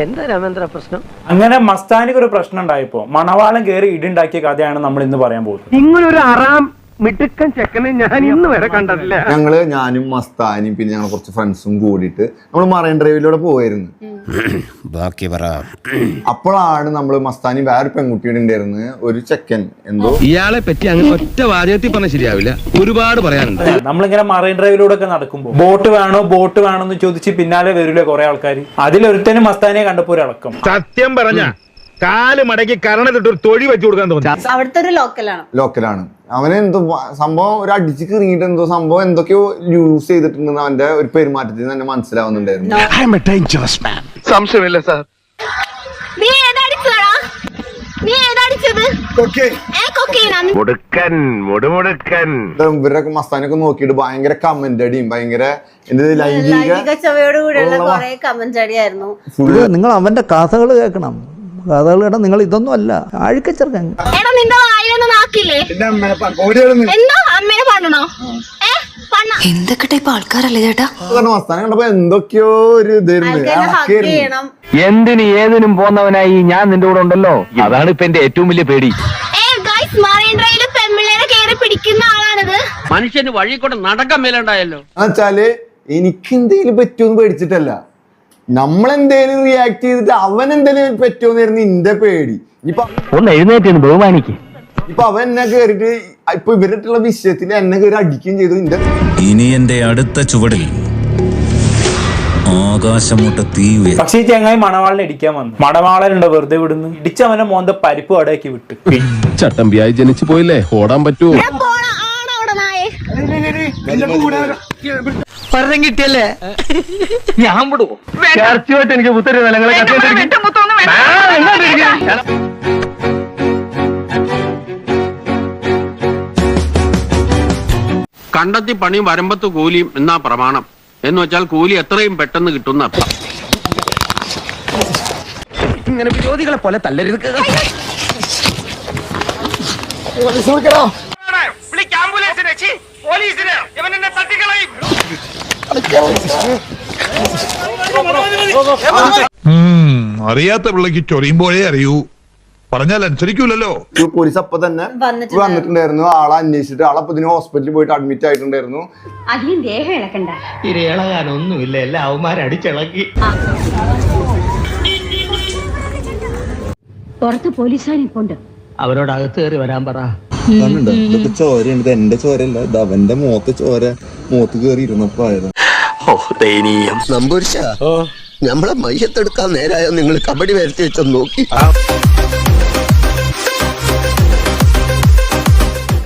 എന്താ രാമേന്ദ്ര പ്രശ്നം? അങ്ങനെ മസ്താനിക്ക് ഒരു പ്രശ്നം ഉണ്ടായപ്പോ മണവാളം കയറി ഇടുണ്ടാക്കിയ കഥയാണ് നമ്മൾ ഇന്ന് പറയാൻ പോകുന്നത്. ഇങ്ങനൊരു അറാം മിടുക്കൻ ചെക്കനെ ഞാൻ ഇന്ന് വരെ കണ്ടിട്ടില്ല. ഞാനും മസ്താനും പിന്നെ ഞങ്ങൾ കുറച്ച് ഫ്രണ്ട്സും കൂടിയിട്ട് നമ്മൾ മറൈൻ ഡ്രൈവിലൂടെ പോയിരുന്നു. ബാക്കി പറ. അപ്പോഴാണ് നമ്മള് മസ്താനി വേറെ പെൺകുട്ടിയുടെ ഉണ്ടായിരുന്നു, ഒരു ചെക്കൻ എന്തോ. ഇയാളെ പറ്റി അങ്ങനെ ഒറ്റ വാചകത്തിൽ പറഞ്ഞ ശരിയാവില്ല, ഒരുപാട് പറയാനുണ്ട്. നമ്മളിങ്ങനെ മറൈൻ ഡ്രൈവിലൂടെ ഒക്കെ നടക്കുമ്പോൾ ബോട്ട് വേണോ എന്ന് ചോദിച്ച് പിന്നാലെ വരില്ലേ കുറെ ആൾക്കാർ. അതിലൊരുത്തനും മസ്താനിയെ കണ്ടപ്പോ ഒരു അടക്കം. സത്യം പറഞ്ഞ കാല് മടക്കി കരണത്തിട്ട് ഒരു തൊഴി വെച്ചു കൊടുക്കാൻ തോന്നി. അവിടുത്തെ ഒരു ലോക്കലാണ് അവന് എന്തോ സംഭവം ഒരു അടിച്ച് കിറങ്ങിയിട്ട് എന്തോ സംഭവം എന്തൊക്കെയോ യൂസ് ചെയ്തിട്ടുണ്ടെന്ന് അവന്റെ ഒരു പെരുമാറ്റത്തിൽ തന്നെ മനസ്സിലാവുന്നുണ്ടായിരുന്നു. സംശയമില്ല സാർ. ഇവരൊക്കെ മസ്താനൊക്കെ നോക്കിയിട്ട് ഭയങ്കര കമന്റ് അടിയും ഭയങ്കര ലൈംഗിക ചവയോടുകൂടിയുള്ള കുറെ കമന്റ് അടിയായിരുന്നു. നിങ്ങൾ അവന്റെ കഥകൾ കേൾക്കണം. കഥകളുടെ നിങ്ങൾ ഇതൊന്നും അല്ല ആഴ്ചച്ചെറുക്കാൻ. എന്തൊക്കെ ടൈപ്പ് ആൾക്കാരല്ലേ ചേട്ടാ? മസ്താനെ കണ്ടപ്പോ എന്തൊക്കെയോ ഒരു ഇതായിരുന്നു. എന്തിന് ഏതിനും പോന്നവനായി ഞാൻ നിന്റെ കൂടെ ഉണ്ടല്ലോ. അതാണ് ഇപ്പൊ എന്റെ ഏറ്റവും വലിയ പേടി. മനുഷ്യന് വഴി കൊണ്ട് നടക്കാൻ മേലുണ്ടായല്ലോ. എന്നുവെച്ചാല് എനിക്ക് എന്തെങ്കിലും പറ്റുമെന്ന് പേടിച്ചിട്ടല്ല, നമ്മളെന്തേലും റിയാക്ട് ചെയ്തിട്ട് അവൻ എന്തേലും പറ്റുമെന്നായിരുന്നു എന്റെ പേടി. ഒന്ന് എഴുന്നേറ്റ് ബഹുമാനിക്ക്. ഇപ്പൊ അവൻ എന്നെ കേറിട്ട് ഇപ്പൊ ഇവരായിട്ടുള്ള വിഷയത്തിൽ എന്നെ കയറി അടിക്കുകയും ചെയ്തു. ഇനി എന്റെ അടുത്ത ചുവടിൽ ആകാശമുട്ട തീ. പക്ഷേ ഈ ചങ്ങായി മണവാളിനെ ഇടിക്കാൻ വന്നു. മണവാളനുണ്ടോ വെറുതെ വിടുന്നു? ഇടിച്ചവന്റെ മോന്ത പരിപ്പ് അടയാക്കി വിട്ടു. ചട്ടമ്പിയായി ജനിച്ചു പോയില്ലേ, ഓടാൻ പറ്റുമോ? പരം കിട്ടിയല്ലേ ഞാൻ വിടുവോ? ചേർച്ചയായിട്ട് എനിക്ക് പുത്തരി നിലങ്ങളെ കണ്ടെത്തി പണിയും വരമ്പത്ത് കൂലിയും എന്നാ പ്രമാണം. എന്ന് വെച്ചാൽ കൂലി എത്രയും പെട്ടെന്ന് കിട്ടുന്ന അർത്ഥം. ഇങ്ങനെ വിരോധികളെ പോലെ തല്ലരുത്. അറിയാത്ത പിള്ളക്ക് ചൊറിയുമ്പോഴേ അറിയൂ, പറഞ്ഞാൽ അനുസരിക്കൂലല്ലോ. പോലീസ് അപ്പൊ തന്നെ വന്നിട്ടുണ്ടായിരുന്നു. ആളെ അന്വേഷിച്ചിട്ട് ആളപ്പൊ ഇതിന് ഹോസ്പിറ്റലിൽ പോയിട്ട് അഡ്മിറ്റ് ആയിട്ടുണ്ടായിരുന്നു. അധികം ദേഹം ഇളക്കണ്ട. ഇളകാനൊന്നുമില്ല, എല്ലാ അവന്മാരടിച്ചിളക്കി. പുറത്ത് പോലീസുകാരിപ്പുണ്ട്, അവരോടകത്ത് കയറി വരാൻ പറ. ഇതൊക്കെ ചോരയാണ്, ഇത് എന്റെ ചോരയല്ല, ഇത് അവന്റെ മുഖത്ത് ചോര മുഖത്ത് കയറി ഇരുന്നപ്പോ ആയത്. നമ്പൂരിശ, നമ്മളെ മയ്യത്തെടുക്കാൻ നേരായോ നിങ്ങൾ കബഡി വരച്ച് വെച്ചൊന്ന് നോക്കി.